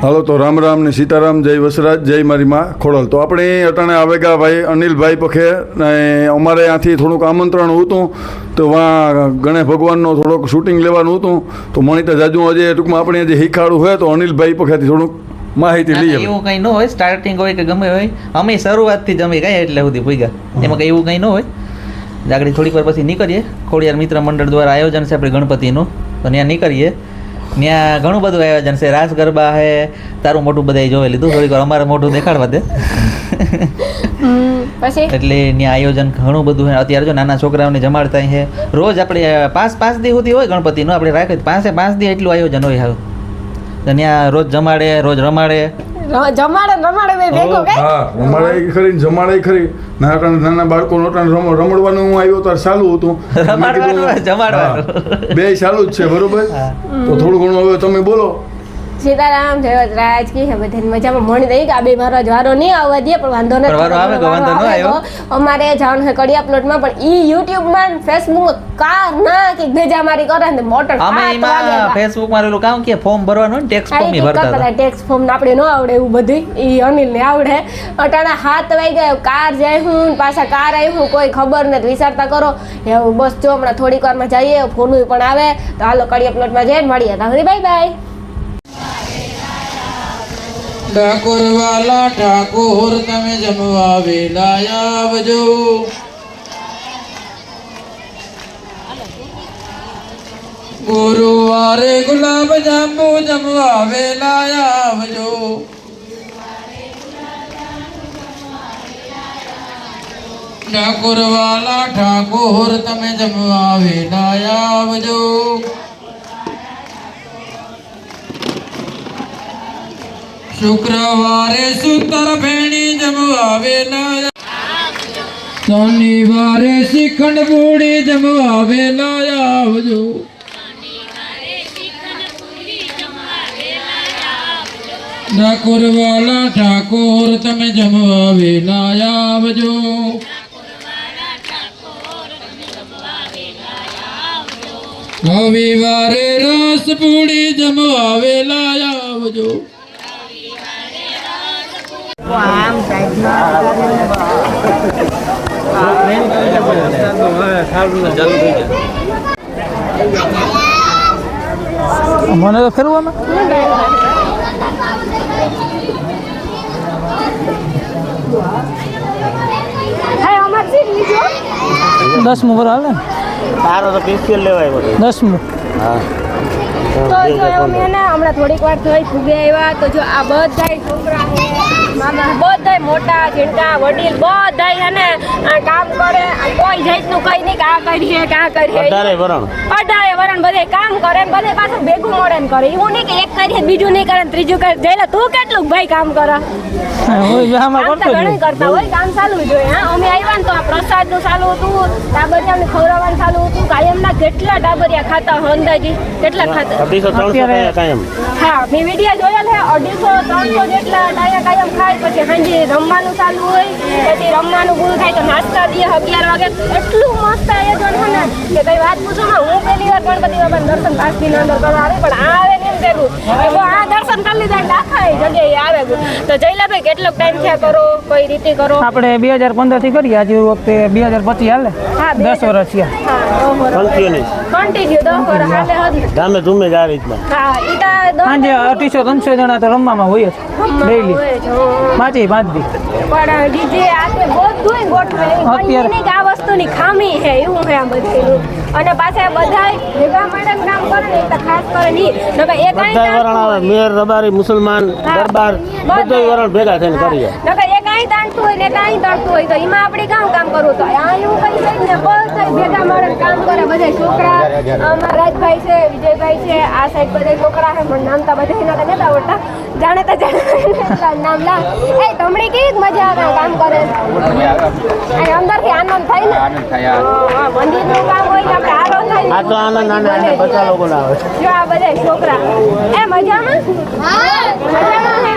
હાલો તો રામ રામ ને સીતારામ, જય વસરાજ, જય મારી માં ખોડલ. તો આપણે અટાણે આવેગા ભાઈ અનિલભાઈ પખે ને અમારે ત્યાંથી થોડુંક આમંત્રણ હતું તો વાં ગણેશ ભગવાનનો થોડોક શૂટિંગ લેવાનું હતું તો મણિતા જાજુ આજે ટૂંકમાં આપણે જે શીખાડું હોય તો અનિલભાઈ પખેથી થોડુંક માહિતી લઈએ. એવું કંઈ ન હોય, સ્ટાર્ટિંગ હોય કે ગમે હોય, અમે શરૂઆતથી જ અમે કાંઈ એટલે સુધી ભૂગ્યા, એમાં કંઈ એવું કંઈ ન હોય. આગળ થોડીક વાર પછી નીકળીએ. ખોડિયાર મિત્ર મંડળ દ્વારા આયોજન છે આપણે ગણપતિનું, તો ત્યાં નીકળીએ. ત્યાં ઘણું બધું આયોજન છે, રાસ ગરબા છે, તારું મોટું બધાય જોઈ લીધું, થોડીક વાર અમારે મોટું દેખાડવા દે. એટલે ત્યાં આયોજન ઘણું બધું છે. અત્યારે જો નાના છોકરાઓને જમાડતા છે, રોજ આપણે 5 દી સુધી હોય ગણપતિનું, આપણે રાખીએ 5 દી એટલું આયોજન હોય. હવે તો ત્યાં રોજ જમાડે, રોજ રમાડે. જમાડે ખરી નાના બાળકો રમડવાનું હું આવ્યો ત્યારે ચાલુ હતું, જમાડવાનું બે ચાલુ જ છે. બરોબર, તો થોડું ઘણું હવે તમે બોલો. સીતારામ, જય વજરાજ. કી હે બધાને મજામાં? મણી દઈ કે આ બે મારો વારો નહીં આવવા દે, પણ વાંધો નથી. અમારે જવાનું છે કડિયા પ્લોટમાં, પણ ઈ યુટ્યુબ માં ફેસબુક કાર ના કે ભેજા મારી કરે ને મોટર અમે એમાં ફેસબુક માં રેલું કામ કે ફોર્મ ભરવાનું ને ટેક્સ ફોર્મ ભરતા હતા. ટેક્સ ફોર્મ આપણે ન આવડે એવું બધું, ઈ અનિલ ને આવડે. અટાણા 7 વાગ્યા કાર જાય હું પાછા કાર આવી હું કોઈ ખબર નથી, વિચારતા કરો એવું. બસ જો હમણાં થોડીક વારમાં જઈએ, ફોન પણ આવે તો હાલો કડિયા પ્લોટમાં જઈને મળીએ. Bye bye. ઠાકોર વાલા ઠાકોર તમે જમવા વેલા આવજો. ગુરુવારે ગુલાબ જાંબુ જમવા વેલા આવજો. ઠાકોર વાલા ઠાકોર તમે જમવા વેલા આવજો. શુક્રવારે સૂતર ભેણી જમવા વેલા, શનિવારે શ્રીખંડ પૂરી જમવા વેલા આવજો. ઠાકોર વાલા ઠાકોર તમે જમવા વેલા આવજો. રવિવારે રસ પૂરી જમવા વેલા આવજો. મને તો ફેરવામાં 10મું પર હાલે ને તારો તો પિસ્તોલ લેવાય બધું 10મું. હા તો જો અમે ને હમણાં થોડીક વાર થઈ ફૂગે આવ્યા તો જો આ બધાય છોકરા છે, મામા બધાય મોટા ઝીંડા વડીલ બધાય છે ને આ કામ કરે. કોઈ જાતનું કઈ નહીં કે આ કરીએ કે આ કરીએ. 18 વરણ બધે કામ કરે, બધે પાછું ભેગું મળે ને કરે. એવું નહીં કે એક કરીએ બીજું નહીં કરે ત્રીજું કરે. જઈલા તું કેટલું ભાઈ કામ કરે? ઘણા કરતા હોય, કામ ચાલુ જોઈએ. હા, અમે આવ્યા ને તો આ પ્રસાદનું ચાલુ હતું, ટાબરિયાને ખવડાવવાનું ચાલુ હતું. કાયમના કેટલા ટાબરિયા ખાતા અંદાજી કેટલા ખાતા? 200-300 કાયમ. હા, મેં વિડીયો જોયા છે. 250-300 જેટલા ટાયા કાયમ ખાય. પછી સાંજે રમવાનું ચાલુ હોય, પછી રમવાનું પૂરું થાય તો નાસ્તા દે 11 વાગે. એટલું મસ્ત આયોજન છે ને કે કઈ વાત પૂછો માં. હું પહેલી વાર ગણપતિ બાપાના દર્શન 5 દિન અંદર કરવા આવી, પણ આવે ને એમ પેલું આ દર્શન કરી લીધા એટલે આખા જગ્યાએ આવે. તો જયલાભાઈ કેટલો ટાઈમ થયા કરો, કઈ રીતે કરો? આપણે 2015 થી કરીએ, આજે વખતે 2025 હાલે. હા, 10 વર્ષ થયા. હા, 10 વર્ષ કન્ટિન્યુ 10 વર્ષ હાલે હતી. ગામે ધૂમે જ આ રીતના. હા, ઈટા સાંજે 200-300 જણા તો રમવામાં હોય જ ડેઈલી, 5 દી. પણ ડીજે આતે બધું ગોઠવે. અત્યારે નહીં કે આ વસ્તુની ખામી છે એવું છે આ બધું. અને પાછા બધાય ભેગા મળીને કામ કરે ને એટલે ખાસ કરે નહીં. નકર એક વરણ આવે, મેર રબારી મુસલમાન દરબાર બધું વરણ ભેગા થઈને કરીએ. નકર એક અહીં તાણતું હોય ને એક અહીં તાણતું હોય તો એમાં આપણે કામ કરવું તો આ એવું કઈ છે ને બધા ભેગા મળીને કામ કરે. બધા છોકરા અમારા રાજભાઈ છે, વિજયભાઈ છે, આ સાઈડ બધા છોકરા છે, પણ નામ તો બધા એના નતા આવડતા. જાણતા નામ લા એ તમને કેવી મજા આવે કામ કરે? અંદરથી આનંદ થાય ને. મંદિરનું કામ હોય કે આપણે આરો થાય. આ તો આનંદ આને બધા લોકો આવે. જો આ બધા છોકરા એ મજામાં? મજામાં હે?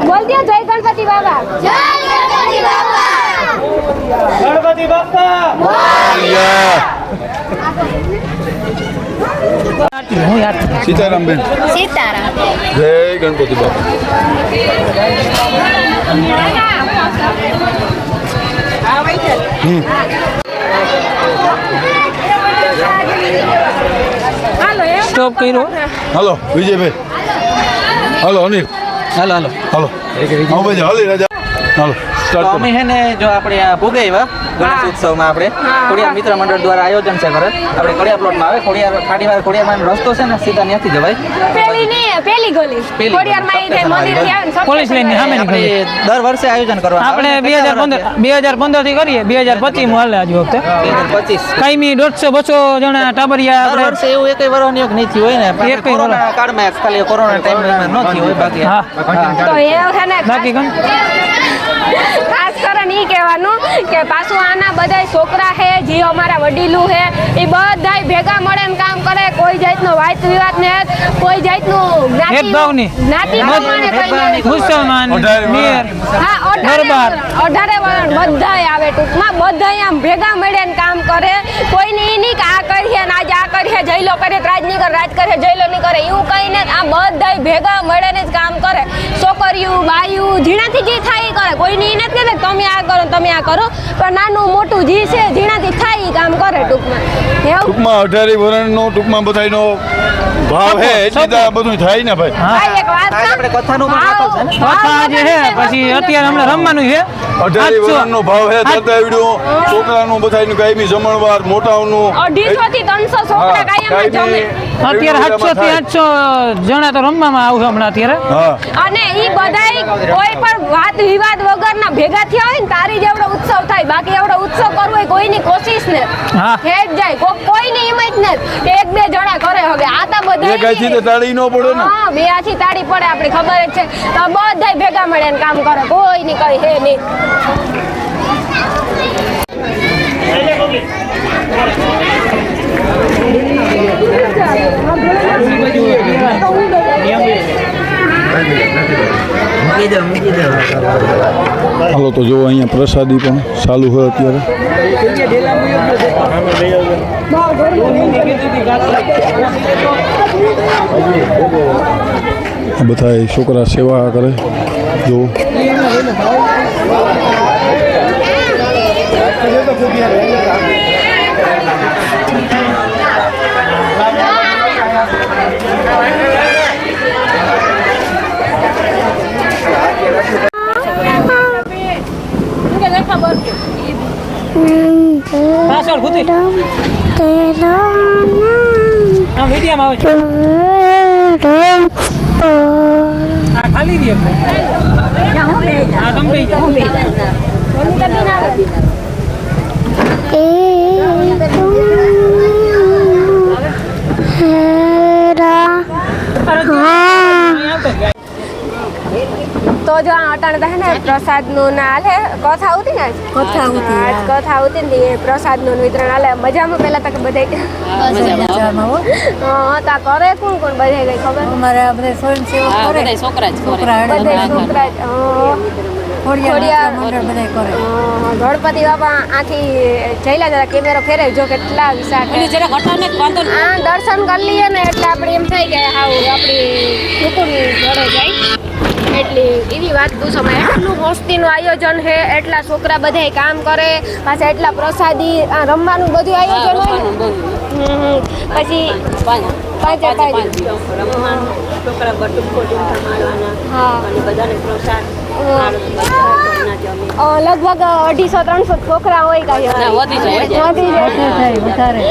બોલ દે જય ગણપતિ બાબા. જય ગણપતિ બાબા. ગણપતિ બાપા મોરયા. હું યાદ સીતારામબેન સીતારામ જય ગણપતિ બાપા. સ્ટોપ કર્યો હાલો વિજયભાઈ, હાલો અનિલ, હાલો હાલો હાલો આવો ભાઈ, હાલી રાજા, હાલો તો સ્ટાર્ટ અમે છે ને જો આપણે આ ભોગાવ્યા ગણેશ ઉત્સવમાં આપણે ખોડિયાર મિત્ર મંડળ દ્વારા આયોજન છે કરે આપણે ખોડિયાર પ્લોટમાં આવે ખોડિયાર ખાડીવાર ખોડિયારમાં રસ્તો છે ને સીધા ત્યાંથી જવાય પેલી ગલી ખોડિયારમાં ઈ થાય મંદિર થી આવે ને પોલીસ લાઈનની સામે આપણે દર વર્ષે આયોજન કરવાનું આપણે 2015 થી કરીએ 2025 માં હાલે આજ વખતે 2025 કાયમી 150-200 જણા ટાબરિયા દર આપણે વર્ષે એવું એકય વરોની યોગ નહીં થયું હોય ને એકય વરો. કોરોના કાળમાં ખાલી કોરોના ટાઈમમાં ન થયું હોય બાકી હા તો એ છે ને બાકી ગણ ખાસ કરીને ઈ કહેવાનું કે પાછું આના બધા છોકરા છે જે અમારા વડીલું છે એ બધાય ભેગા મળે ને કામ કરે કોઈ જાતનો વાદ વિવાદ ને કોઈ જાતનું ભેદભાવ નહીં. જ્ઞાતિ પ્રમાણે કંઈ નહીં. મુસલમાન મેર હા દરબાર. 18 વરણ બધાય આવે ટૂંકમાં બધાય આમ ભેગા મળે ને કામ કરે કોઈને ઈ નહીં કે આ કરીએ ને આજે આ કરીએ જયલો કરીએ તો રાજ નહીં કરે રાજ કરીએ જયલો નહીં કરે એવું કંઈ નહીં આ બધાય ભેગા મળે ને જ કામ કરે છોકરીયું બાયું ઝીણાથી જે થાય ઈ કરે કોઈને ઈ નથી કહેતા કે તમે આ કરો તમે આ કરો પણ નાનું મોટું જે છે ઝીણાથી થાય ઈ કામ કરે ટૂંકમાં એવું ટૂંકમાં 18 વર્ષનો ટૂંકમાં બધાયનો ભાવ હે એટલે તો આ બધું થાય ને ભાઈ. હા ભાઈ એક વાત આજે આપણે કથાનું પણ રાખેલ છે ને? કથા જે છે પછી અત્યારે હમણાં રમવાનું છે 18 વર્ષનો ભાવ હે થતા આવડ્યું છોકરાનું બધાયનું કાયમી જમણવાર મોટાઓનું 250 થી 300 છોકરા કાયમ જમે અત્યારે 700 થી 800 જણા તો રમવામાં આવશે હમણાં અત્યારે હા અને ઈ બધાય કોઈ પણ વાદ વિવાદ વગરના ભેગા થયા હોય ને તારી જેવડો ઉત્સવ થાય બાકી એવડો ઉત્સવ કરવો હોય કોઈની કોશિશ ને હા. હેડ જાય કોઈની હિંમત ને એક બે જણા કરે હવે આ તો એક આથી તો બધા તાળી ન પડે ને. હા બે આથી તાળી પડે આપણે ખબર જ છે તો બધાય ભેગા મળે ને કામ કરે કોઈની કઈ હે નહીં હાલો તો જો અહીંયા પ્રસાદી પણ ચાલુ હોય અત્યારે. આ બધા છોકરા સેવા કરે જો પાછળ ખુદી આ મીડિયામાં આવે છે આ ખાલી દે આ તમે તો જો આ અટાણે તો હે ને પ્રસાદનું ના હાલે કથા આવતી ને આજ કથા આવતી ને એ પ્રસાદનું વિતરણ હાલે મજામાં પહેલા તક બધાય હા તા કરે કોણ કોણ બધાય કઈ ખબર અમારા બધા સ્વયંસેવક કરે બધાય છોકરા જ ખોડિયાર મંડળ બધા કરે ગણપતિ બાપા આથી જઈલા જરા કેમેરો ફેરે જો કેટલા વિશાળ છે. જરા ઘટાને વાંધો આ દર્શન કરી લઈએ ને એટલે આપણે એમ થાય કે હાવ આપણી કુટુંબની જોડે જાય એટલી એવી વાત પૂછો મેં એટલું મસ્તીનું આયોજન છે એટલા છોકરા બધાય કામ કરે પાછા એટલા પ્રસાદી આ રમવાનું બધું આયોજન હોય ને પછી પાંચે પાંચ છોકરા હા લગભગ 250-300 છોકરા હોય કાંઈ વધી જાય. વધી જાય વધારે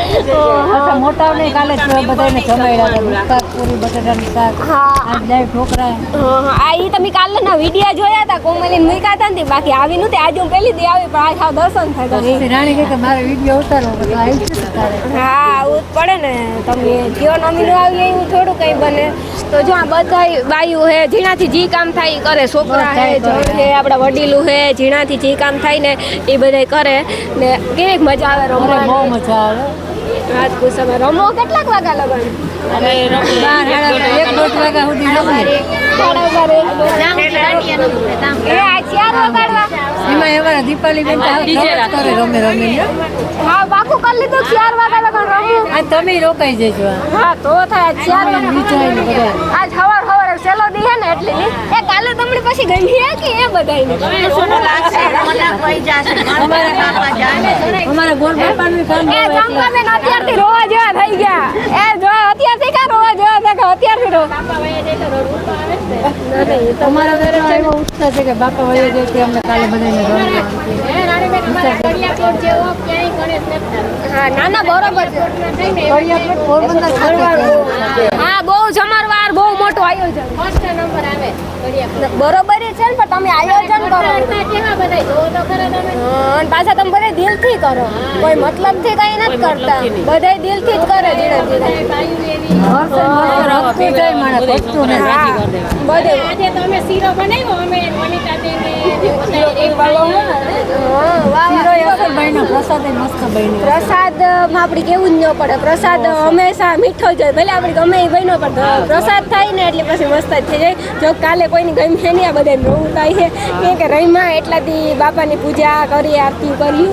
મોટાઓને કાલે બધાને જમાડ્યા હતા પૂરી બટાટાનું શાક હા આજ લાઈવ ઢોકળા આ ઈ તમે કાલના વિડિયા જોયા હતા કોમલીને મૂક્યા હતા ને તે બાકી આવી નહોતી આજે હું પહેલી દી આવી પણ આજ હાવ દર્શન થાય પછી રાણી કહે કે મારે વિડીયો ઉતારવો બધું આવી છે તારે હા આવું જ પડે ને તમે કયો નમી નો આવી એવું થોડું કંઈ બને તો જો આ બધા બાયું હે ઝીણાથી જી કામ થાય ઈ કરે છોકરા હે જણ હે આપણા વડીલું હે ઝીણાથી જી કામ થાય ને એ બધાય કરે ને કેવી મજા આવે બહુ રમવાની મજા આવે રાત કુસમે રમો કેટલાક વાગ્યા લગન હવે 1-1.5 વાગ્યા સુધી રમીએ. એ આ ચાર વગાડવા એમાં અમારા દીપાલીબેન તો આવું કરે રમે રમે હા બાકુ કરી લીધું 4 વાગ્યા લગન રમ્યું આ તમે રોકાઈ જજો હા તો થાય 4 વાગ્યા વિચારીને બધા આજ સવાર સેલો દી હે ને એટલે ની એ કાલે તમને પછી ગઈ હે કે એ બધાયને અમારા ગોળ બાપાનું કામ એ ચંપાબેન અત્યારથી રોવા જેવા થઈ ગયા એ જો અત્યારથી કા રોવા જેવા છે કે અત્યારથી રો અમારા ઘરે એવો ઉત્સાહ છે કે બાપા વયો જાય તે અમને કાલે બધાને હા ના ના બરોબર છે પોરબંદર હા બહુ જમારવાર બહુ મોટું આયોજન ફર્સ્ટ નંબર આવે બરોબર છે ને પણ તમે આયોજન કરો અને પાછા તમે બધા દિલથી કરો કોઈ મતલબથી કઈ નથી કરતા બધા દિલથી જ કરે ધીરે ધીરે પ્રસાદમાં આપણે કેવું જ ન પડે પ્રસાદ હંમેશા મીઠો જ હોય ભલે આપણે ગમે એ બન્યો પણ પ્રસાદ થાય ને એટલે પછી મસ્ત જ થઈ જાય જો કાલે કોઈની ગમે છે નહીં આ બધાને રોવું થાય છે કે રહીમાં એટલાથી બાપાની પૂજા કરી આરતી કરી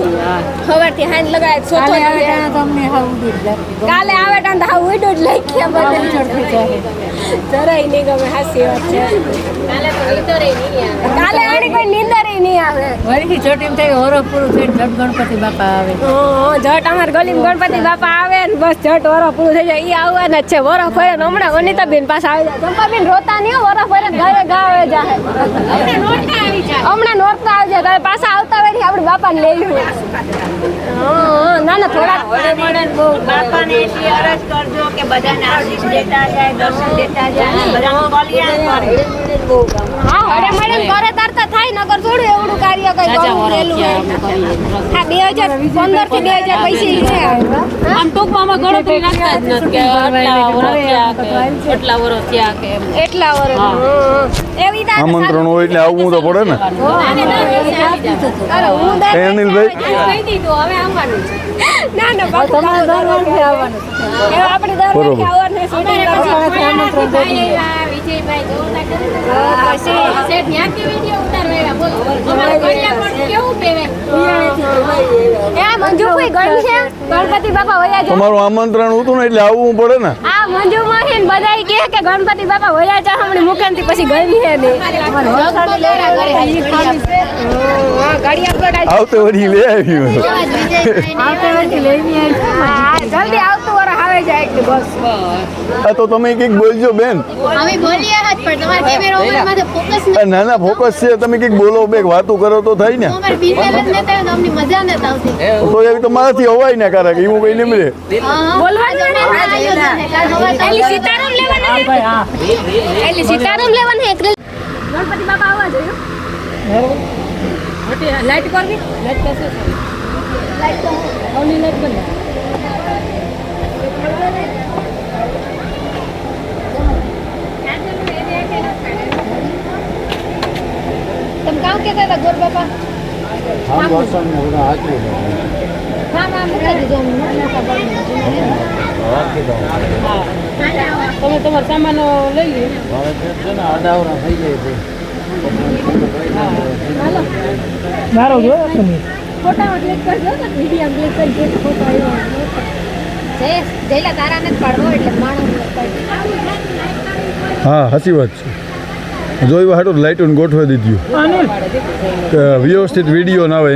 સવારથી હાથ લગાય સોતો કાલે આવે ટાણ તો હા ઉડું જ લઈ ગયા બધા જરાય નહીં ગમે હાસી વાત છે કાલે આની કોઈ નીંદર નહીં આવે વળીથી ચોટીમ થઈ હોરો પૂરું થઈને જટ ગણપતિ બાપા આવે જટ અમાર ગલીમાં ગણપતિ બાપા આવે ને બસ જટ વરો પૂરું થઈ જાય એ આવવાના જ છે વરો ફરે ને હમણાં વનિતાબેન પાસે આવી જાય ચંપાબેન રોતા નહીં વરો ફરે ઘરે ગાવે જાય હમણાં નોરતા આવી જાય પાછા આવતા વેરી આપણે બાપાને લઈ લઈએ ના ના થોડા બાપાને એટલી અરજ કરજો કે બધાને આશીષ દેતા જાય દર્શન દેતા જાય બધાનું કલ્યાણ કરે હા હળે મળે કરે તરતા થાય નગર થોડું એવડું કાર્ય કઈ કરવું પેલું હા 2015 થી 2000 પૈસા છે આમ ટૂંકમાં અમે ગણતરી નાખતા જ નથી કે એટલા વર્ષ થયા કે એટલા વર્ષ એવી તારે આમંત્રણ હોય એટલે આવવું તો પડે ને અરે હું દર અનિલભાઈ કહી દીધું હવે આવવાનું છે ના ના બાપુ તમારે દર વર્ષે આવવાનું એ આપણે દર બરોબર. વખતે આવવાનું શૂટિંગ ગણપતિ બાપા વયા જાય તમારું આમંત્રણ હતું ને એટલે આવવું પડે ને આ મંજુ મોહીન બધાય કહે કે ગણપતિ બાપા વયા જા હમણાં મુકાનથી પછી ગઈ હે ને આવતે વળી લઈ આવ્યું જલ્દી આવતું વર આવે જાય એટલે બસ આ તો તમે કંઈક બોલજો બેન અમે બોલીએ જ પણ તમારે કેમેરા ઉપર માથે ફોકસ આ નાના ફોકસ છે તમે કંઈક બોલો બેક વાતું કરો તો થાય ને અમારે બીજેલ જ લેતા હોય તો અમને મજા નથી આવતી તો એવી તો મારાથી હવાય ના કરે એવું કઈ નીમરે બોલવાનું ને એટલે સીતારામ લેવાના એટલે સીતારામ લેવાના એક ગણપતિ બાપા આવવા જોઈએ લાઈટ કરવી લાઈટ કશે લાઈટ તો ઓની લાઈટ બંધ તમે કામ કહેતા હતા ગોર બાપા હા મૂકી દીધો તમે તમારો સામાન લઈ લો મારો જો તમે ફોટા ક્લિક કરજો તો વિડીયો ક્લિક કરજો તો ફોટો આવ્યો જયલા તારાને જ પાડવો એટલે માણસ હા સાચી વાત છે જોઈ હાટું લાઇટોને ગોઠવી દીધું અનિલ કે વ્યવસ્થિત વિડીયો ના આવે